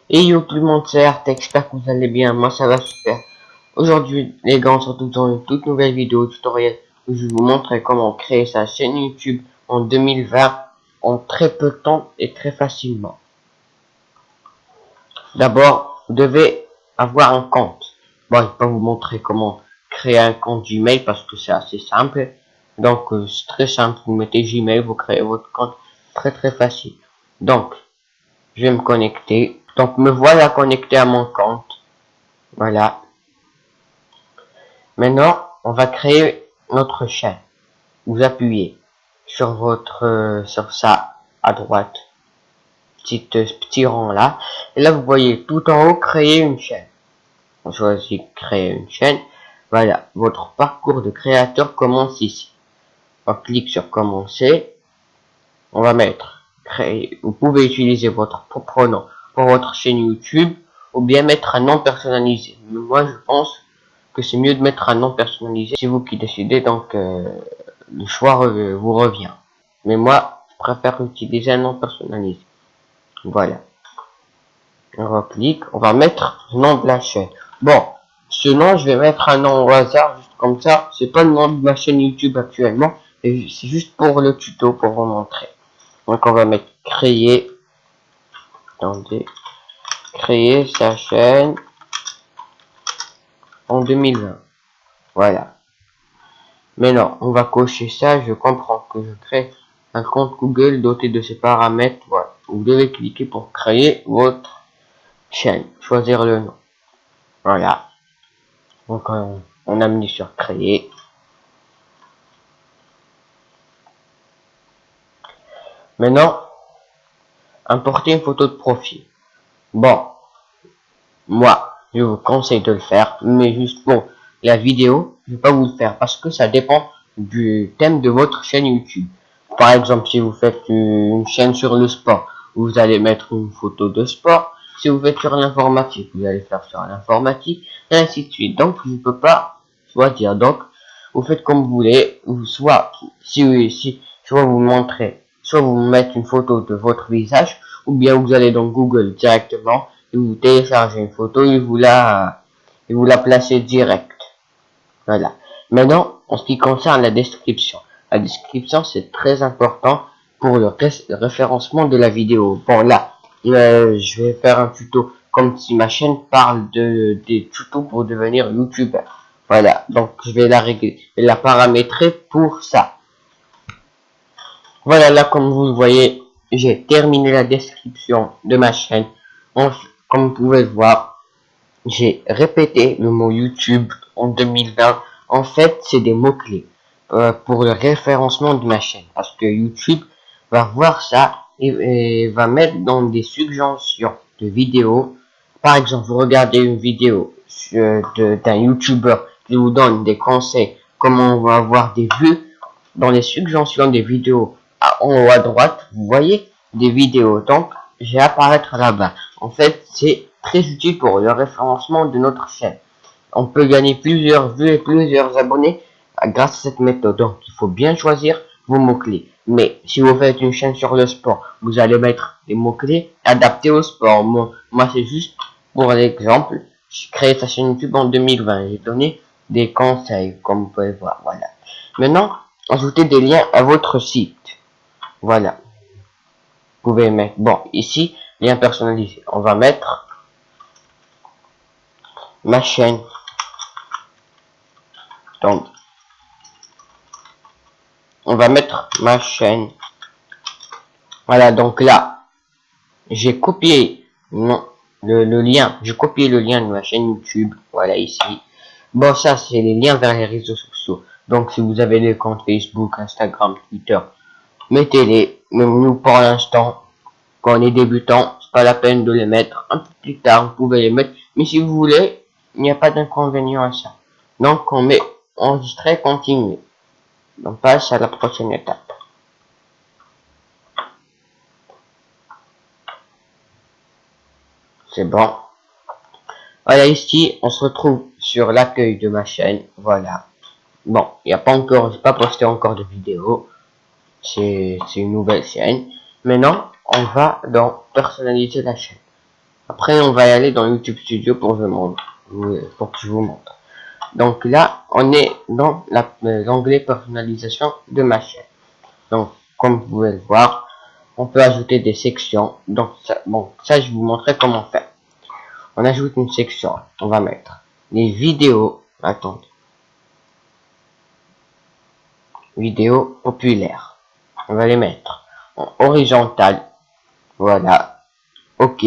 Et yo tout le monde, c'est Art, j'espère que vous allez bien, moi ça va super. Aujourd'hui les gars, on se retrouve dans une toute nouvelle vidéo tutoriel où je vais vous montrer comment créer sa chaîne YouTube en 2020 en très peu de temps et très facilement. D'abord, vous devez avoir un compte. Bon, je vais pas vous montrer comment créer un compte Gmail parce que c'est assez simple. Donc c'est très simple, vous mettez Gmail, vous créez votre compte très facile. Donc, je vais me connecter. Donc me voilà connecté à mon compte. Voilà. Maintenant, on va créer notre chaîne. Vous appuyez sur sur ça à droite, petit rang là. Et là, vous voyez tout en haut créer une chaîne. On choisit créer une chaîne. Voilà, votre parcours de créateur commence ici. On clique sur commencer. On va mettre créer. Vous pouvez utiliser votre propre nom pour votre chaîne YouTube ou bien mettre un nom personnalisé. Mais moi, je pense que c'est mieux de mettre un nom personnalisé. C'est vous qui décidez, donc le choix vous revient. Mais moi, je préfère utiliser un nom personnalisé. Voilà. On reclique, on va mettre le nom de la chaîne. Bon, ce nom, je vais mettre un nom au hasard, juste comme ça. C'est pas le nom de ma chaîne YouTube actuellement, et c'est juste pour le tuto, pour vous montrer. Donc on va mettre créer. Attendez. Créer sa chaîne en 2020. Voilà. Maintenant, on va cocher ça. Je comprends que je crée un compte Google doté de ces paramètres. Voilà. Vous devez cliquer pour créer votre chaîne. Choisir le nom. Voilà. Donc, on a mis sur créer. Maintenant, importer une photo de profil. Bon, moi, je vous conseille de le faire, mais juste pour la vidéo, je ne vais pas vous le faire parce que ça dépend du thème de votre chaîne YouTube. Par exemple, si vous faites une chaîne sur le sport, vous allez mettre une photo de sport. Si vous faites sur l'informatique, vous allez faire sur l'informatique, et ainsi de suite. Donc, je ne peux pas choisir. Donc, vous faites comme vous voulez, ou soit, soit vous montrez, soit vous mettez une photo de votre visage, ou bien vous allez dans Google directement, et vous téléchargez une photo, et vous la placez direct. Voilà. Maintenant, en ce qui concerne la description. La description, c'est très important pour le référencement de la vidéo. Bon, là, je vais faire un tuto comme si ma chaîne parle des tutos pour devenir youtubeur. Voilà. Donc, je vais la régler et la paramétrer pour ça. Voilà, là, comme vous le voyez, j'ai terminé la description de ma chaîne. Comme vous pouvez le voir, j'ai répété le mot YouTube en 2020. En fait, c'est des mots-clés pour le référencement de ma chaîne. Parce que YouTube va voir ça et va mettre dans des suggestions de vidéos. Par exemple, vous regardez une vidéo d'un YouTuber qui vous donne des conseils, comment on va avoir des vues. Dans les suggestions des vidéos en haut à droite, vous voyez des vidéos. Donc, je vais apparaître là-bas. En fait, c'est très utile pour le référencement de notre chaîne. On peut gagner plusieurs vues et plusieurs abonnés grâce à cette méthode. Donc, il faut bien choisir vos mots-clés. Mais si vous faites une chaîne sur le sport, vous allez mettre des mots-clés adaptés au sport. Moi c'est juste pour l'exemple. J'ai créé sa chaîne YouTube en 2020. J'ai donné des conseils, comme vous pouvez voir. Voilà. Maintenant, ajoutez des liens à votre site. Voilà. Vous pouvez mettre, bon, ici, lien personnalisé. On va mettre ma chaîne. Donc, on va mettre ma chaîne. Voilà, donc là, j'ai copié le lien. J'ai copié le lien de ma chaîne YouTube. Voilà, ici. Bon, ça, c'est les liens vers les réseaux sociaux. Donc, si vous avez des comptes Facebook, Instagram, Twitter, mettez-les. Mais nous, pour l'instant, quand on est débutant, c'est pas la peine de les mettre. Un peu plus tard, vous pouvez les mettre. Mais si vous voulez, il n'y a pas d'inconvénient à ça. Donc, on met enregistrer, continuer. On passe à la prochaine étape. C'est bon. Voilà, ici, on se retrouve sur l'accueil de ma chaîne. Voilà. Bon, il n'y a pas encore, j'ai pas posté encore de vidéo. C'est une nouvelle chaîne. Maintenant, on va dans personnaliser la chaîne. Après, on va y aller dans YouTube Studio pour pour que je vous montre. Donc là, on est dans l'onglet personnalisation de ma chaîne. Donc, comme vous pouvez le voir, on peut ajouter des sections. Donc, ça, je vous montrerai comment faire. On ajoute une section. On va mettre les vidéos. Attendez. Vidéos populaires. On va les mettre en horizontal. Voilà. OK.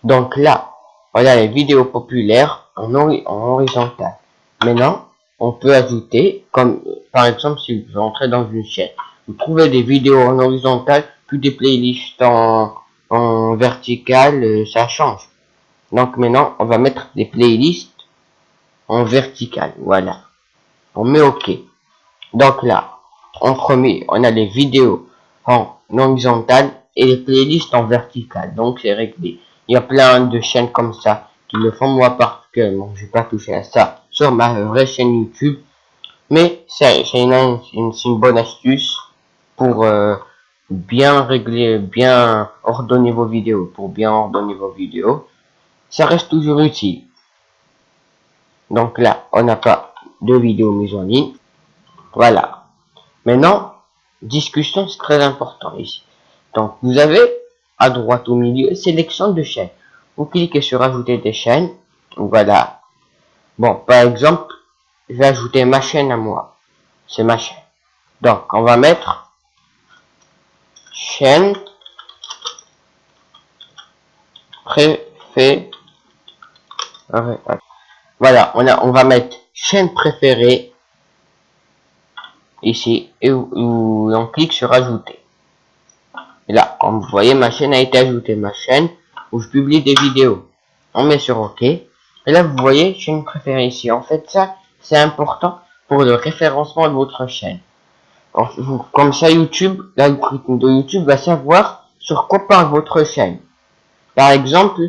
Donc là, voilà les vidéos populaires en horizontal. Maintenant, on peut ajouter, comme par exemple si vous entrez dans une chaîne, vous trouvez des vidéos en horizontal, puis des playlists en vertical, ça change. Donc maintenant, on va mettre des playlists en vertical. Voilà. On met OK. Donc là, en premier, on a les vidéos en horizontal et les playlists en vertical. Donc c'est réglé. Il y a plein de chaînes comme ça qui le font. Moi particulièrement, je vais pas toucher à ça sur ma vraie chaîne YouTube. Mais c'est une bonne astuce pour bien régler, bien ordonner vos vidéos. Pour bien ordonner vos vidéos, ça reste toujours utile. Donc là, on n'a pas de vidéos mises en ligne. Voilà. Maintenant, discussion, c'est très important ici. Donc, vous avez à droite au milieu, sélection de chaînes. Vous cliquez sur ajouter des chaînes. Voilà. Bon, par exemple, je vais ajouter ma chaîne à moi. C'est ma chaîne. Donc, on va mettre chaîne préférée. Voilà, on va mettre chaîne préférée ici et on clique sur ajouter. Et là, comme vous voyez, ma chaîne a été ajoutée. Ma chaîne où je publie des vidéos. On met sur OK. Et là, vous voyez, chaîne préférée ici. En fait, ça, c'est important pour le référencement de votre chaîne. Comme ça, YouTube, l'algorithme de YouTube va savoir sur quoi parle votre chaîne. Par exemple,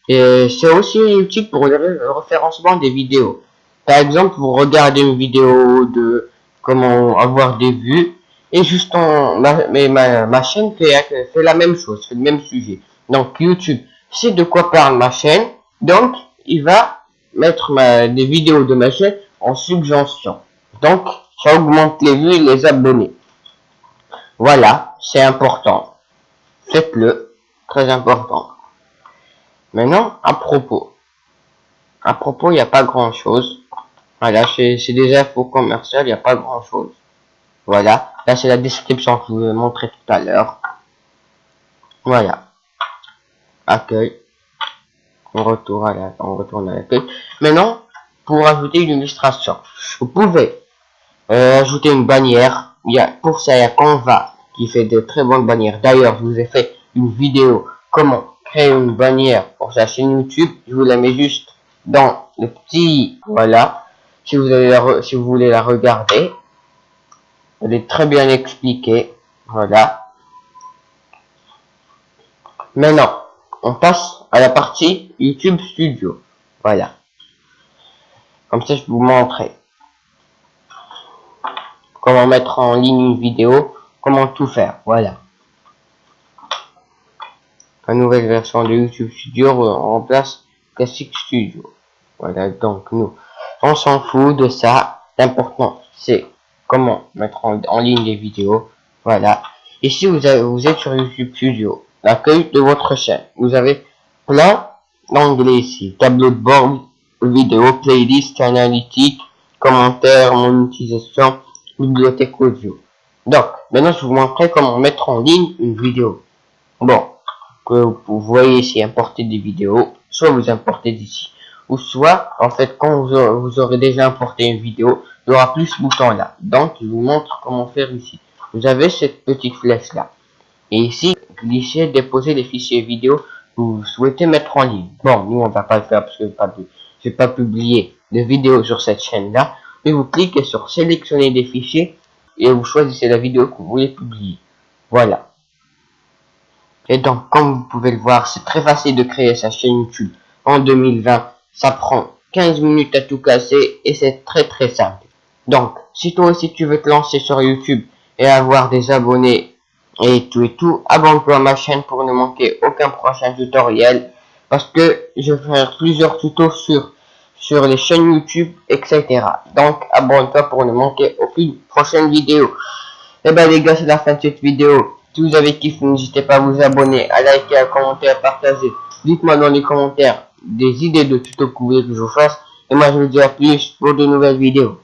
c'est aussi utile pour le référencement des vidéos. Par exemple, vous regardez une vidéo de comment avoir des vues et juste ma chaîne fait la même chose, fait le même sujet. Donc YouTube sait de quoi parle ma chaîne, donc il va mettre des vidéos de ma chaîne en suggestion. Donc ça augmente les vues et les abonnés. Voilà, c'est important. Faites-le, très important. Maintenant, à propos, il n'y a pas grand chose. Voilà, c'est des infos commerciales, il n'y a pas grand chose. Voilà, là c'est la description que je vous ai montré tout à l'heure. Voilà, accueil. On retourne à l'accueil. Maintenant, pour ajouter une illustration, vous pouvez ajouter une bannière. Pour ça, il y a Canva qui fait de très bonnes bannières. D'ailleurs, je vous ai fait une vidéo comment créer une bannière pour sa chaîne YouTube. Je vous la mets juste dans le petit, voilà. Si vous voulez la regarder, elle est très bien expliquée. Voilà. Maintenant, on passe à la partie YouTube Studio. Voilà. Comme ça, je vous montrer comment mettre en ligne une vidéo, comment tout faire. Voilà. La nouvelle version de YouTube Studio remplace Classic Studio. Voilà, donc nous, on s'en fout de ça. L'important, c'est comment mettre en ligne des vidéos. Voilà. Ici, vous êtes sur YouTube Studio, l'accueil de votre chaîne. Vous avez plein d'onglets ici. Tableau de bord, vidéo, playlist, analytique, commentaires, monétisation, bibliothèque audio. Donc, maintenant, je vous montrerai comment mettre en ligne une vidéo. Bon, que vous voyez ici importer des vidéos, soit vous importez d'ici, ou soit en fait quand vous aurez déjà importé une vidéo, il y aura plus ce bouton là. Donc je vous montre comment faire ici. Vous avez cette petite flèche là, et ici glisser, déposer les fichiers vidéo que vous souhaitez mettre en ligne. Bon, nous on va pas le faire parce que je vais pas publier de vidéo sur cette chaîne là, mais vous cliquez sur sélectionner des fichiers et vous choisissez la vidéo que vous voulez publier. Voilà. Et donc, comme vous pouvez le voir, c'est très facile de créer sa chaîne YouTube en 2020. Ça prend 15 minutes à tout casser et c'est très simple. Donc, si toi aussi tu veux te lancer sur YouTube et avoir des abonnés et tout, abonne-toi à ma chaîne pour ne manquer aucun prochain tutoriel, parce que je vais faire plusieurs tutos sur les chaînes YouTube, etc. Donc abonne-toi pour ne manquer aucune prochaine vidéo. Et ben les gars, c'est la fin de cette vidéo. Si vous avez kiffé, n'hésitez pas à vous abonner, à liker, à commenter, à partager. Dites-moi dans les commentaires des idées de tutos que vous voulez que je vous fasse. Et moi je vous dis à plus pour de nouvelles vidéos.